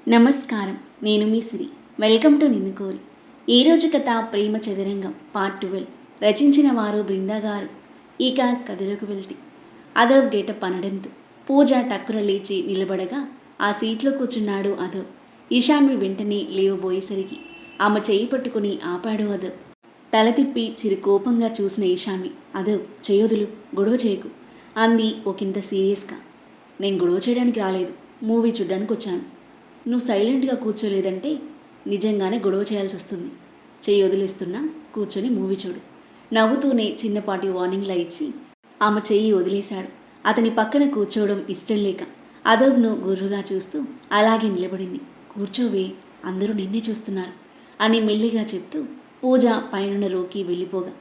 నమస్కారం. నేను మీ సిరి. Welcome to నిన్ను కోరి. ఈరోజు కథ ప్రేమ చదరంగం పార్ట్ 12. రచించిన వారు బృందా గారు. ఇక కథలోకి వెళ్తే అదవ్ గేటప్ అనడంతో పూజ టక్కున లేచి నిలబడగా ఆ సీట్లో కూర్చున్నాడు అదవ్. ఈశాన్వి వెంటనే లేవబోయేసరికి ఆమె చేయి పట్టుకుని ఆపాడు అదవ్. తల తిప్పి చిరు కోపంగా చూసిన ఈశాన్వి, అదవ్ చేయొదులు, గొడవ చేయకు అంది ఒకంత సీరియస్గా. నేను గొడవ చేయడానికి రాలేదు, మూవీ చూడ్డానికి వచ్చాను. నువ్వు సైలెంట్గా కూర్చోలేదంటే నిజంగానే గొడవ చేయాల్సి వస్తుంది. చెయ్యి వదిలేస్తున్నా, కూర్చొని మూవీ చూడు. నవ్వుతూనే చిన్నపాటి వార్నింగ్లా ఇచ్చి ఆమె చెయ్యి వదిలేశాడు. అతని పక్కన కూర్చోవడం ఇష్టం లేక అదవ్ను గుర్రుగా చూస్తూ అలాగే నిలబడింది. కూర్చోవే, అందరూ నిన్నే చూస్తున్నారు అని మెల్లిగా చెప్తూ పూజ పైనున్న రోకి వెళ్ళిపోగా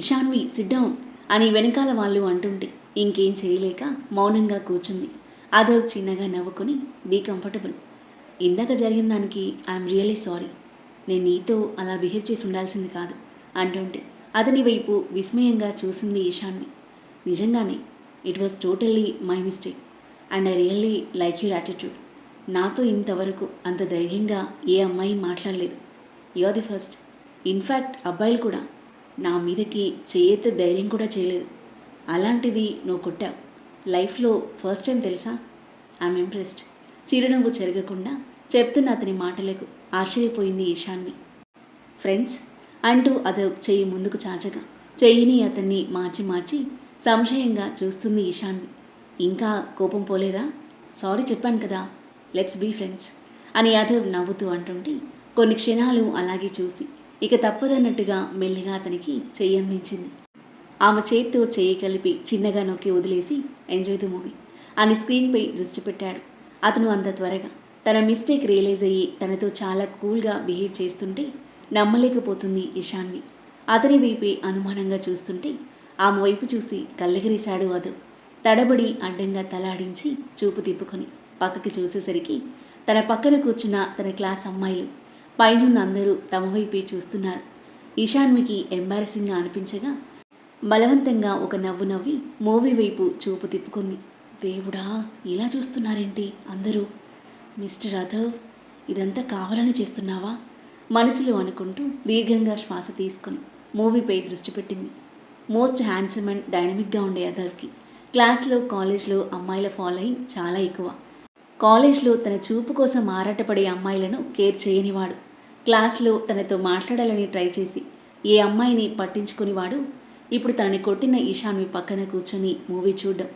ఇషాన్వి సిడ్డౌన్ అని వెనకాల వాళ్ళు అంటుంటే ఇంకేం చేయలేక మౌనంగా కూర్చుంది. అదవ్ చిన్నగా నవ్వుకొని బీ కంఫర్టబుల్. ఇందాక జరిగిన దానికి ఐఎమ్ రియలీ సారీ. నేను నీతో అలా బిహేవ్ చేసి ఉండాల్సింది కాదు అంటుంటే అతని వైపు విస్మయంగా చూసింది ఈశాన్వి. నిజంగానే it was totally my mistake and I really like your attitude. నాతో ఇంతవరకు అంత ధైర్యంగా ఏ అమ్మాయి మాట్లాడలేదు. You are the first. In fact అబ్బాయిలు కూడా నా మీదకి చేయెత్తే ధైర్యం కూడా చేయలేదు. అలాంటిది నువ్వు కొట్టావు. లైఫ్లో ఫస్ట్ టైం తెలుసా. I'm impressed. చిరునవ్వు చెరగకుండా చెప్తున్న అతని మాటలకు ఆశ్చర్యపోయింది ఈశాన్వి. ఫ్రెండ్స్ అంటూ అదవ్ చెయ్యి ముందుకు చాచగా చెయ్యిని అతన్ని మార్చి మార్చి సంశయంగా చూస్తుంది ఈశాన్వి. ఇంకా కోపం పోలేదా? సారీ చెప్పాను కదా, లెట్స్ బీ ఫ్రెండ్స్ అని అదవ్ నవ్వుతూ అంటుంటే కొన్ని క్షణాలు అలాగే చూసి ఇక తప్పదన్నట్టుగా మెల్లిగా అతనికి చెయ్యి అందించింది. ఆమె చేత్తో చెయ్యి కలిపి చిన్నగా నొక్కి వదిలేసి ఎంజాయ్ ది మూవీ అని స్క్రీన్పై దృష్టి పెట్టాడు. అతను అంత త్వరగా తన మిస్టేక్ రియలైజ్ అయ్యి తనతో చాలా కూల్గా బిహేవ్ చేస్తుంటే నమ్మలేకపోతుంది ఈశాన్వి. అతని వైపే అనుమానంగా చూస్తుంటే ఆమె వైపు చూసి కళ్ళెగరేశాడు అదవ్. తడబడి అడ్డంగా తలాడించి చూపు తిప్పుకొని పక్కకి చూసేసరికి తన పక్కన కూర్చున్న తన క్లాస్ అమ్మాయిలు పైనున్న అందరూ తమ వైపే చూస్తున్నారు. ఈశాన్వికి ఎంబారసింగ్గా అనిపించగా బలవంతంగా ఒక నవ్వు నవ్వి మూవీ వైపు చూపు తిప్పుకుంది. దేవుడా, ఇలా చూస్తున్నారేంటి అందరూ? మిస్టర్ అదవ్, ఇదంతా కావాలని చేస్తున్నావా మనసులో అనుకుంటూ దీర్ఘంగా శ్వాస తీసుకొని మూవీపై దృష్టి పెట్టింది. మోస్ట్ హ్యాండ్సమ్ అండ్ డైనమిక్గా ఉండే అదవ్కి క్లాస్లో కాలేజ్లో అమ్మాయిల ఫాలోయింగ్ చాలా ఎక్కువ. కాలేజ్లో తన చూపు కోసం ఆరాటపడే అమ్మాయిలను కేర్ చేయనివాడు. క్లాస్లో తనతో మాట్లాడాలని ట్రై చేసి ఏ అమ్మాయిని పట్టించుకునివాడు ఇప్పుడు తనని కొట్టిన ఈశాన్వి పక్కన కూర్చొని మూవీ చూడడం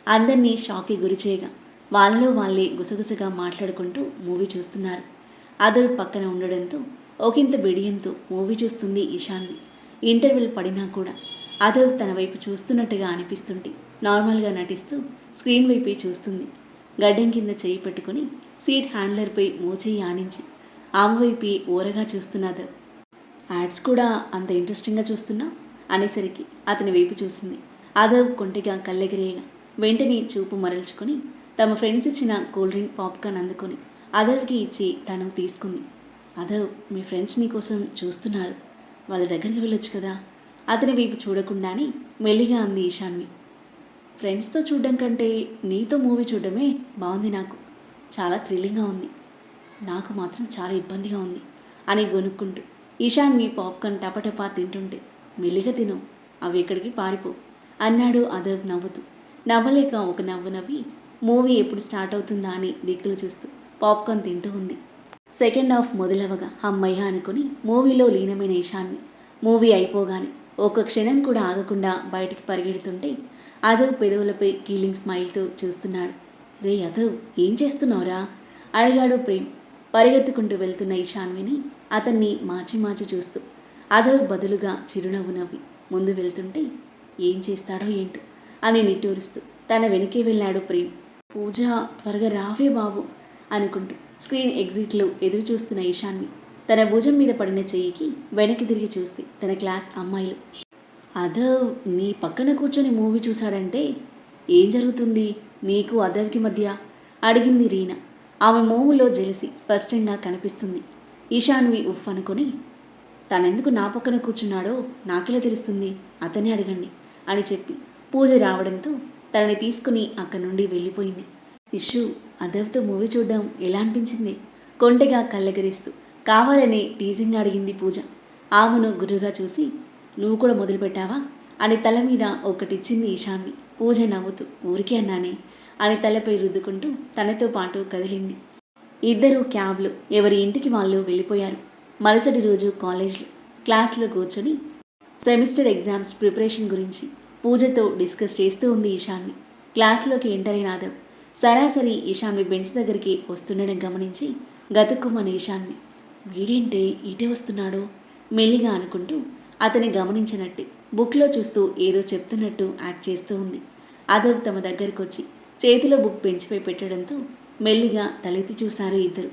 అందరినీ షాక్కి గురిచేయగా వాళ్ళలో వాళ్ళే గుసగుసగా మాట్లాడుకుంటూ మూవీ చూస్తున్నారు. అదవ్ పక్కన ఉండడంతో ఒకంత బిడియంతో మూవీ చూస్తుంది ఈశాన్వి. ఇంటర్వెల్ పడినా కూడా అదవ్ తన వైపు చూస్తున్నట్టుగా అనిపిస్తుంటే నార్మల్గా నటిస్తూ స్క్రీన్ వైపే చూస్తుంది. గడ్డం కింద చేయి పెట్టుకుని సీట్ హ్యాండ్లర్పై మోచేయి ఆనించి ఆమె వైపే ఓరగా చూస్తున్న అదవ్. యాడ్స్ కూడా అంత ఇంట్రెస్టింగ్గా చూస్తున్నా అనేసరికి అతని వైపు చూసింది. అదవ్ కొంటిగా కళ్ళెగిరేయగా వెంటనే చూపు మరల్చుకొని తమ ఫ్రెండ్స్ ఇచ్చిన కూల్ డ్రింక్ పాప్కార్న్ అందుకొని అదవ్కి ఇచ్చి తను తీసుకుంది. అదవ్, మీ ఫ్రెండ్స్ నీ కోసం చూస్తున్నారు, వాళ్ళ దగ్గరికి వెళ్ళొచ్చు కదా అతని వైపు చూడకుండానే మెల్లిగా అంది ఈశాన్వి. ఫ్రెండ్స్తో చూడడం కంటే నీతో మూవీ చూడడమే బాగుంది. నాకు చాలా థ్రిల్లింగ్గా ఉంది. నాకు మాత్రం చాలా ఇబ్బందిగా ఉంది అని గొనుక్కుంటూ ఈశాన్వి పాప్కార్న్ టపటపా తింటుంటే మెల్లిగా తిను, అవి ఎక్కడికి పారిపో అన్నాడు అదవ్ నవ్వుతూ. నవ్వలేక ఒక నవ్వు నవ్వి మూవీ ఎప్పుడు స్టార్ట్ అవుతుందా అని దిక్కులు చూస్తూ పాప్కార్న్ తింటూ ఉంది. సెకండ్ హాఫ్ మొదలవగా అమ్మయ్య అనుకుని మూవీలో లీనమైన ఈశాన్వి మూవీ అయిపోగానే ఒక క్షణం కూడా ఆగకుండా బయటికి పరిగెడుతుంటే అదవ్ పెదవులపై కీలింగ్ స్మైల్తో చూస్తున్నాడు. రే అదవ్, ఏం చేస్తున్నావురా అడిగాడు ప్రేమ్ పరిగెత్తుకుంటూ వెళ్తున్న ఈశాన్విని అతన్ని మార్చి మార్చి చూస్తూ. అదవ్ బదులుగా చిరునవ్వు నవ్వి ముందు వెళ్తుంటే ఏం చేస్తాడో ఏంటో అని నిట్టూరుస్తూ తన వెనకే వెళ్ళాడు ప్రేమ్. పూజ, త్వరగా రావే బాబు అనుకుంటూ స్క్రీన్ ఎగ్జిట్లో ఎదురు చూస్తున్న ఈశాన్వి తన భుజం మీద పడిన చెయ్యికి వెనక్కి తిరిగి చూస్తే తన క్లాస్ అమ్మాయిలు. అదవ్ నీ పక్కన కూర్చొని మూవీ చూశాడంటే ఏం జరుగుతుంది నీకు అదవ్కి మధ్య అడిగింది రీనా. ఆమె మోములో జెలసి స్పష్టంగా కనిపిస్తుంది. ఈశాన్వి ఉఫ్ అనుకొని తనెందుకు నా పక్కన కూర్చున్నాడో నాకెలా తెలుస్తుంది, అతనే అడగండి అని చెప్పి పూజ రావడంతో తనని తీసుకుని అక్కడి నుండి వెళ్ళిపోయింది. ఇషు, అదవ్తో మూవీ చూడడం ఎలా అనిపించింది కొంటెగా కళ్ళెగరిస్తూ కావాలని టీజింగ్ అడిగింది పూజ. ఆమెను గురుగా చూసి నువ్వు కూడా మొదలుపెట్టావా అని తల మీద ఒకటిచ్చింది ఈశాన్వి. పూజ నవ్వుతూ ఊరికే అన్నానే అని తలపై రుద్దుకుంటూ తనతో పాటు కదిలింది. ఇద్దరూ క్యాబ్లో ఎవరి ఇంటికి వాళ్ళు వెళ్ళిపోయారు. మరుసటి రోజు కాలేజ్లో క్లాస్లో కూర్చొని సెమిస్టర్ ఎగ్జామ్స్ ప్రిపరేషన్ గురించి పూజతో డిస్కస్ చేస్తూ ఉంది ఈశాన్వి. క్లాస్లోకి ఎంటర్ అయిన ఆదవ్ సరాసరి ఈశాన్వి బెంచ్ దగ్గరికి వస్తుండడం గమనించి గతుక్కుమని ఈశాన్వి వీడేంటే ఇటే వస్తున్నాడు మెల్లిగా అనుకుంటూ అతని గమనించినట్టు బుక్లో చూస్తూ ఏదో చెప్తున్నట్టు యాక్ట్ చేస్తూ ఉంది. ఆదవ్ తమ దగ్గరకు వచ్చి చేతిలో బుక్ బెంచ్పై పెట్టడంతో మెల్లిగా తలెత్తి చూశారు ఇద్దరు.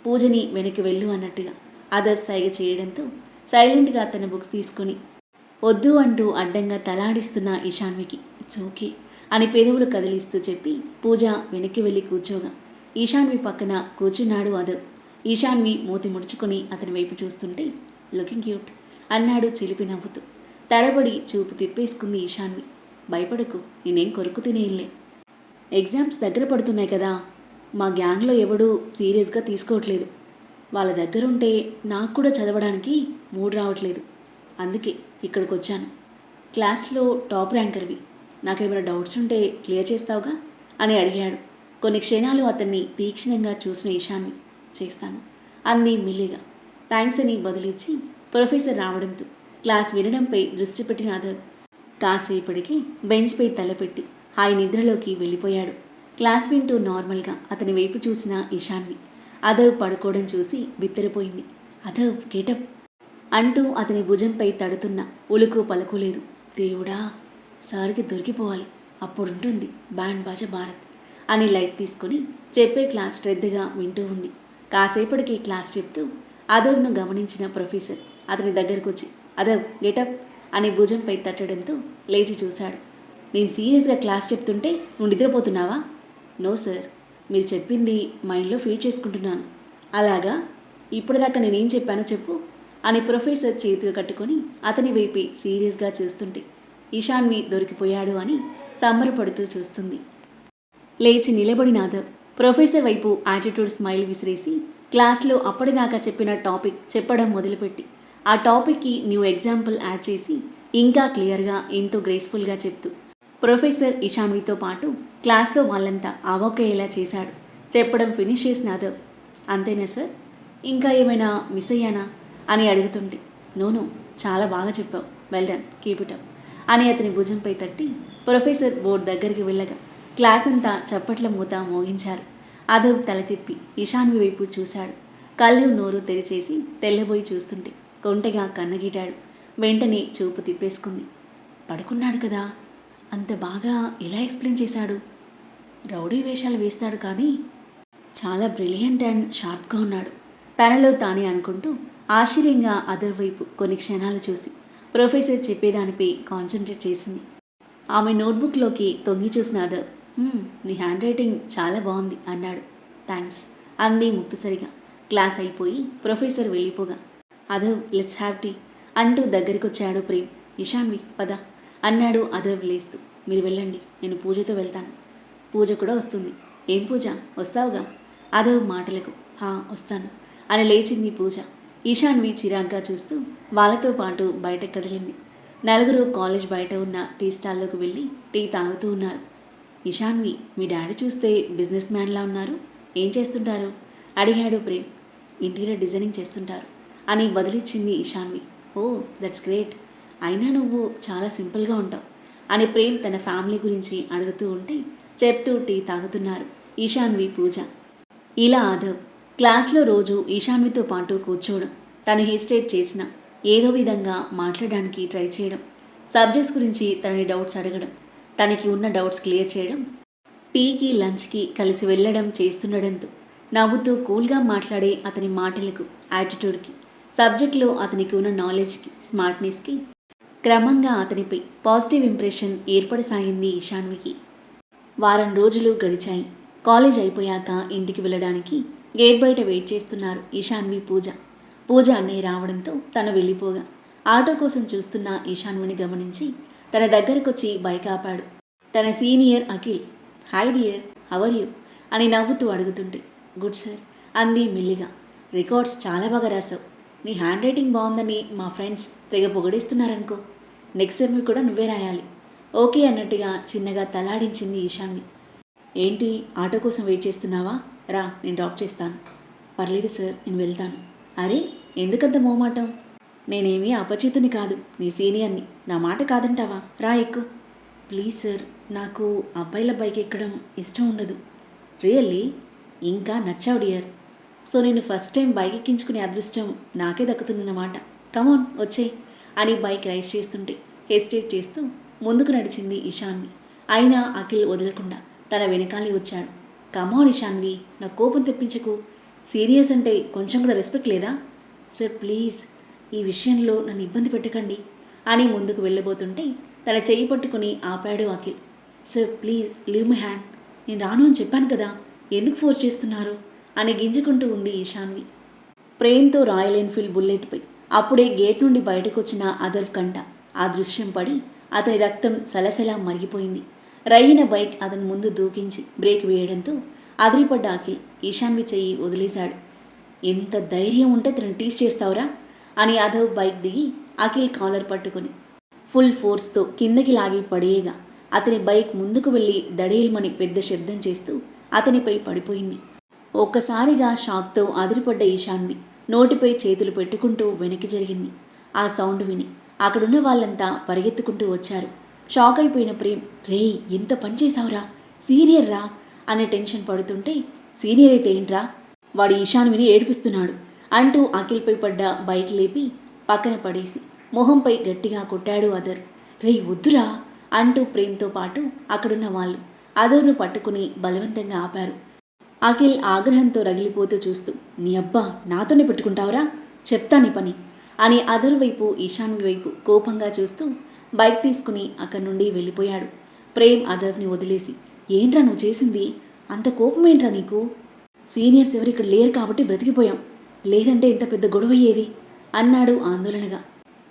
పూజని వెనక్కి వెళ్ళు అన్నట్టుగా ఆదవ్ సైగ చేయడంతో సైలెంట్గా తన బుక్స్ తీసుకొని వద్దు అంటూ అడ్డంగా తలాడిస్తున్న ఈశాన్వికి ఇట్స్ ఓకే అని పెదవులు కదిలిస్తూ చెప్పి పూజ వెనక్కి వెళ్ళి కూర్చోగా ఈశాన్వి పక్కన కూర్చున్నాడు ఆదవ్. ఈశాన్వి మూతి ముడుచుకొని అతని వైపు చూస్తుంటే లుకింగ్ క్యూట్ అన్నాడు చిలిపి నవ్వుతూ. తడబడి చూపు తిప్పేసుకుంది ఈశాన్వి. భయపడకు, నేనేం కొరుకు తినేయలే. ఎగ్జామ్స్ దగ్గర పడుతున్నాయి కదా, మా గ్యాంగ్లో ఎవడూ సీరియస్గా తీసుకోవట్లేదు. వాళ్ళ దగ్గరుంటే నాకు కూడా చదవడానికి మూడ్ రావట్లేదు. అందుకే ఇక్కడికి వచ్చాను. క్లాస్లో టాప్ ర్యాంకర్వి, నాకేమైనా డౌట్స్ ఉంటే క్లియర్ చేస్తావుగా అని అడిగాడు. కొన్ని క్షణాలు అతన్ని తీక్షణంగా చూసిన ఈశాన్వి చేస్తాను అంది మెల్లిగా. థ్యాంక్స్ అని బదులిచ్చి ప్రొఫెసర్ రావడంతో క్లాస్ వినడంపై దృష్టి పెట్టిన ఆదవ్ కాసేపటికి బెంచ్పై తలపెట్టి హాయి నిద్రలోకి వెళ్ళిపోయాడు. క్లాస్ వింటూ నార్మల్గా అతని వైపు చూసిన ఈశాన్వి ఆదవ్ పడుకోవడం చూసి బిత్తరపోయింది. ఆదవ్ గెటప్ అంటూ అతని భుజంపై తడుతున్న ఉలుకు పలుకోలేదు. దేవుడా, సార్కి దొరికిపోవాలి, అప్పుడుంటుంది బ్యాండ్ బాజా భారత్ అని లైట్ తీసుకొని చెప్పే క్లాస్ శ్రద్ధగా వింటూ ఉంది. కాసేపటికి క్లాస్ చెప్తూ ఆదవ్ను గమనించిన ప్రొఫెసర్ అతని దగ్గరకు వచ్చి ఆదవ్ గెటప్ అని భుజంపై తట్టడంతో లేచి చూశాడు. నేను సీరియస్గా క్లాస్ చెప్తుంటే నువ్వు నిద్రపోతున్నావా? నో సార్, మీరు చెప్పింది మైండ్లో ఫీడ్ చేసుకుంటున్నాను. అలాగా, ఇప్పటిదాకా నేనేం చెప్పానో చెప్పు అని ప్రొఫెసర్ చేతులు కట్టుకొని అతని వైపే సీరియస్గా చూస్తుంటే ఈశాన్వి దొరికిపోయాడు అని సంబరపడుతూ చూస్తుంది. లేచి నిలబడిన ఆదవ్ ప్రొఫెసర్ వైపు యాటిట్యూడ్ స్మైల్ విసిరేసి క్లాస్లో అప్పటిదాకా చెప్పిన టాపిక్ చెప్పడం మొదలుపెట్టి ఆ టాపిక్కి న్యూ ఎగ్జాంపుల్ యాడ్ చేసి ఇంకా క్లియర్గా ఎంతో గ్రేస్ఫుల్గా చెప్తూ ప్రొఫెసర్ ఈశాన్వితో పాటు క్లాస్లో వాళ్ళంతా అవాక్కయ్యేలా చేశాడు. చెప్పడం ఫినిష్ చేసిన ఆదవ్ అంతేనా సార్, ఇంకా ఏమైనా మిస్ అయ్యానా అని అడుగుతుంటే నోను, చాలా బాగా చెప్పావు, well done, keep it up అని అతని భుజంపై తట్టి ప్రొఫెసర్ బోర్డు దగ్గరికి వెళ్ళగా క్లాస్ అంతా చప్పట్ల మూత మోగించారు. ఆదవ్ తల తిప్పి ఈశాన్వి వైపు చూశాడు. కళ్ళు నోరు తెరిచేసి తెల్లబోయి చూస్తుంటే కొంటెగా కన్నగీటాడు. వెంటనే చూపు తిప్పేసుకుంది. పడుకున్నాడు కదా, అంత బాగా ఎలా ఎక్స్ప్లెయిన్ చేశాడు? రౌడీ వేషాలు వేస్తాడు కానీ చాలా బ్రిలియంట్ అండ్ షార్ప్గా ఉన్నాడు తనలో తానే అనుకుంటూ ఆశ్చర్యంగా ఆదవ్ వైపు కొన్ని క్షణాలు చూసి ప్రొఫెసర్ చెప్పేదానిపై కాన్సన్ట్రేట్ చేసింది. ఆమె నోట్బుక్లోకి తొంగి చూసిన ఆదవ్ నీ హ్యాండ్ రైటింగ్ చాలా బాగుంది అన్నాడు. థ్యాంక్స్ అంది ముక్తసరిగా. క్లాస్ అయిపోయి ప్రొఫెసర్ వెళ్ళిపోగా ఆదవ్ లెట్స్ హ్యావ్ టీ అంటూ దగ్గరికొచ్చాడు ప్రేమ్. ఈశాన్వి పద అన్నాడు ఆదవ్ లేస్తూ. మీరు వెళ్ళండి, నేను పూజతో వెళ్తాను. పూజ కూడా వస్తుంది. ఏం పూజ, వస్తావుగా? ఆదవ్ మాటలకు వస్తాను అని లేచింది పూజ. ఈశాన్వి చిరాగ్గా చూస్తూ వాళ్ళతో పాటు బయట కదిలింది. నలుగురు కాలేజ్ బయట ఉన్న టీ స్టాల్లోకి వెళ్ళి టీ తాగుతూ ఉన్నారు. ఈశాన్వి, మీ డాడీ చూస్తే బిజినెస్ మ్యాన్లా ఉన్నారు, ఏం చేస్తుంటారు అడిగాడు ప్రేమ్. ఇంటీరియర్ డిజైనింగ్ చేస్తుంటారు అని బదిలిచ్చింది ఈశాన్వి. ఓ దట్స్ గ్రేట్, అయినా నువ్వు చాలా సింపుల్గా ఉంటావు అని ప్రేమ్ తన ఫ్యామిలీ గురించి అడుగుతూ ఉంటే చెప్తూ టీ తాగుతున్నారు ఈశాన్వి పూజ. ఇలా ఆదవ్ క్లాస్లో రోజు ఈశాన్వితో పాటు కూర్చోవడం, తను హెసిటేట్ చేసిన ఏదో విధంగా మాట్లాడడానికి ట్రై చేయడం, సబ్జెక్ట్స్ గురించి తనని డౌట్స్ అడగడం, తనకి ఉన్న డౌట్స్ క్లియర్ చేయడం, టీకి లంచ్కి కలిసి వెళ్ళడం చేస్తుండడంతో నవ్వుతూ కూల్గా మాట్లాడే అతని మాటలకు, యాటిట్యూడ్కి, సబ్జెక్ట్లో అతనికి ఉన్న నాలెడ్జ్కి, స్మార్ట్నెస్కి క్రమంగా అతనిపై పాజిటివ్ ఇంప్రెషన్ ఏర్పడసాగింది ఈశాన్వికి. వారం రోజులు గడిచాయి. కాలేజ్ అయిపోయాక ఇంటికి వెళ్ళడానికి గేట్ బయట వెయిట్ చేస్తున్నారు ఈశాన్వి పూజ. పూజ అన్నయ్య రావడంతో తను వెళ్ళిపోగా ఆటో కోసం చూస్తున్న ఈశాన్విని గమనించి తన దగ్గరకొచ్చి బైక్ ఆపాడు. తన senior Akhil hi dear, how are you అని నవ్వుతూ అడుగుతుంటే గుడ్ సార్ అంది మెల్లిగా. రికార్డ్స్ చాలా బాగా రాసావు. నీ హ్యాండ్ రైటింగ్ బాగుందని మా ఫ్రెండ్స్ తెగ పొగిడిస్తున్నారనుకో. నెక్స్ట్ సెమ్ కూడా నువ్వే రాయాలి. ఓకే అన్నట్టుగా చిన్నగా తలాడించింది ఈశాన్వి. ఏంటి ఆటో కోసం వెయిట్ చేస్తున్నావా? రా, నేను డ్రాప్ చేస్తాను. పర్లేదు సార్, నేను వెళ్తాను. అరే, ఎందుకంత మోమాటం? నేనేమీ అపచితుని కాదు, నీ సీనియర్ని. నా మాట కాదంటావా? రా, ఎక్కు. ప్లీజ్ సార్, నాకు అబ్బాయిల బైక్ ఎక్కడం ఇష్టం ఉండదు. రియల్లీ? ఇంకా నచ్చావు డియర్. సో నేను ఫస్ట్ టైం బైక్ ఎక్కించుకునే అదృష్టం నాకే దక్కుతుందన్నమాట. కమాన్ వచ్చేయ్ అని బైక్ రైస్ చేస్తుంటే హెసిటేట్ చేస్తూ ముందుకు నడిచింది ఇషాన్వి. అయినా అఖిల్ వదలకుండా తన వెనకాలే వచ్చాడు. కమాన్ ఇషాన్వి, నా కోపం తెప్పించకు. సీరియస్ అంటే కొంచెం కూడా రెస్పెక్ట్ లేదా? సార్ ప్లీజ్, ఈ విషయంలో నన్ను ఇబ్బంది పెట్టకండి అని ముందుకు వెళ్ళబోతుంటే తన చెయ్యి పట్టుకుని ఆపాడు Akhil. Sir please leave my hand. నేను రాను అని చెప్పాను కదా, ఎందుకు ఫోర్స్ చేస్తున్నారు అని గింజుకుంటూ ఉంది ఈశాన్వి. ప్రేమ్తో రాయల్ ఎన్ఫీల్డ్ బుల్లెట్పై అప్పుడే గేట్ నుండి బయటకు వచ్చిన అదర్వ్ కంట ఆ దృశ్యం పడి అతని రక్తం సలసలా మరిగిపోయింది. రయ్యిన బైక్ అతని ముందు దూకించి బ్రేక్ వేయడంతో అదిరిపడ్డ అఖిల్ ఈశాన్వి చెయ్యి వదిలేశాడు. ఎంత ధైర్యం ఉంటే తనని టీస్ చేస్తావురా అని అదవ్ బైక్ దిగి అఖిల్ కాలర్ పట్టుకుని ఫుల్ ఫోర్స్తో కిందకి లాగి పడేయగా అతని బైక్ ముందుకు వెళ్ళి దడేల్మని పెద్ద శబ్దం చేస్తూ అతనిపై పడిపోయింది. ఒక్కసారిగా షాక్తో అదిరిపడ్డ ఈశాన్వి నోటిపై చేతులు పెట్టుకుంటూ వెనక్కి జరిగింది. ఆ సౌండ్ విని అక్కడున్న వాళ్ళంతా పరిగెత్తుకుంటూ వచ్చారు. షాక్ అయిపోయిన ప్రేమ్, రేయ్ ఎంత పని చేశావురా, సీనియర్ రా అనే టెన్షన్ పడుతుంటే, సీనియర్ అయితే ఏంట్రా, వాడు ఈశాన్విని ఏడిపిస్తున్నాడు అంటూ అఖిల్పై పడ్డ బైక్ లేపి పక్కన పడేసి మొహంపై గట్టిగా కొట్టాడు అదర్. రేయ్ వద్దురా అంటూ ప్రేమ్తో పాటు అక్కడున్న వాళ్ళు అదర్ను పట్టుకుని బలవంతంగా ఆపారు. అఖిల్ ఆగ్రహంతో రగిలిపోతూ చూస్తూ, నీ అబ్బా నాతోనే పెట్టుకుంటావురా, చెప్తా నీ పని అని అదర్ వైపు ఈశాన్వి వైపు కోపంగా చూస్తూ బైక్ తీసుకుని అక్కడి నుండి వెళ్ళిపోయాడు. ప్రేమ్ అదర్ని వదిలేసి, ఏంట్రా నువ్వు చేసింది, అంత కోపం ఏంట్రా నీకు? సీనియర్స్ ఎవరు ఇక్కడ లేరు కాబట్టి బ్రతికిపోయాం, లేదంటే ఇంత పెద్ద గొడవయ్యేది అన్నాడు ఆందోళనగా.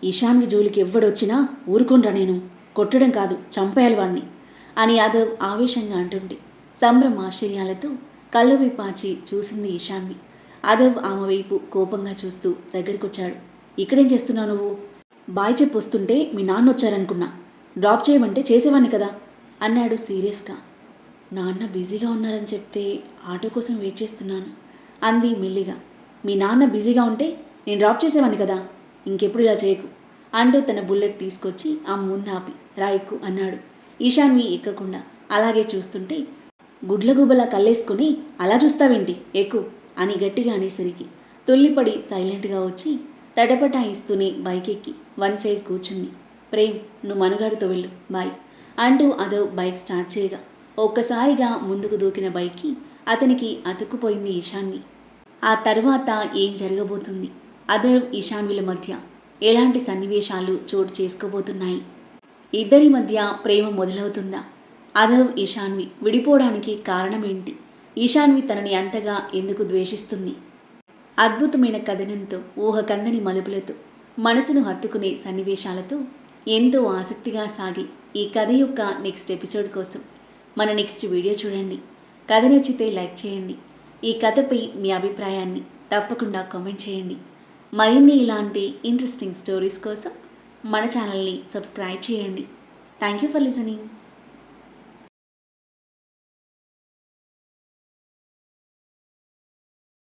ఈశాన్వి జోలికి ఎవ్వడొచ్చినా ఊరుకోనరా, నేను కొట్టడం కాదు చంపేయాలి వాణ్ణి అని అదవ్ ఆవేశంగా అంటుంటే సంభ్రమ ఆశ్చర్యాలతో కళ్ళు విప్పాచి చూసింది ఈశాన్వి. అదవ్ ఆమె వైపు కోపంగా చూస్తూ దగ్గరికొచ్చాడు. ఇక్కడేం చేస్తున్నావు నువ్వు? బాయ్ చెప్పు వస్తుంటే మీ నాన్న వచ్చారనుకున్నా, డ్రాప్ చేయమంటే చేసేవాడిని కదా అన్నాడు సీరియస్గా. నాన్న బిజీగా ఉన్నారని చెప్తే ఆటో కోసం వెయిట్ చేస్తున్నాను అంది మెల్లిగా. మీ నాన్న బిజీగా ఉంటే నేను డ్రాప్ చేసేవాడిని కదా, ఇంకెప్పుడు ఇలా చేయకు అంటూ తన బుల్లెట్ తీసుకొచ్చి ఆమె ముందు ఆపి రాయక్కు అన్నాడు. ఈశాన్వి ఎక్కకుండా అలాగే చూస్తుంటే గుడ్లగుబలా కల్లేసుకుని అలా చూస్తావేంటి, ఎక్కు అని గట్టిగా అనేసరికి తొల్లిపడి సైలెంట్గా వచ్చి తడపటాయిస్తూనే బైక్ ఎక్కి వన్ సైడ్ కూర్చుంది. ప్రేమ్, నువ్వు మనగాడితో వెళ్ళు, బాయ్ అంటూ అదవ్ బైక్ స్టార్ట్ చేయగా ఒక్కసారిగా ముందుకు దూకిన బైక్కి అతనికి అతుక్కుపోయింది ఈశాన్వి. ఆ తర్వాత ఏం జరగబోతుంది, అదవ్ ఈశాన్విల మధ్య ఎలాంటి సన్నివేశాలు చోటు చేసుకోబోతున్నాయి, ఇద్దరి మధ్య ప్రేమ మొదలవుతుందా, అదవ్ ఈశాన్వి విడిపోవడానికి కారణమేంటి, ఈశాన్వి తనని అంతగా ఎందుకు ద్వేషిస్తుంది? అద్భుతమైన కథనంతో ఊహకందని మలుపులతో మనసును హత్తుకునే సన్నివేశాలతో ఎంతో ఆసక్తిగా సాగి ఈ కథ యొక్క నెక్స్ట్ ఎపిసోడ్ కోసం మన నెక్స్ట్ వీడియో చూడండి. కథ నచ్చితే లైక్ చేయండి. ఈ కథపై మీ అభిప్రాయాన్ని తప్పకుండా కామెంట్ చేయండి. మరిన్ని ఇలాంటి ఇంట్రెస్టింగ్ స్టోరీస్ కోసం మన ఛానల్ని సబ్స్క్రైబ్ చేయండి. Thank you for listening.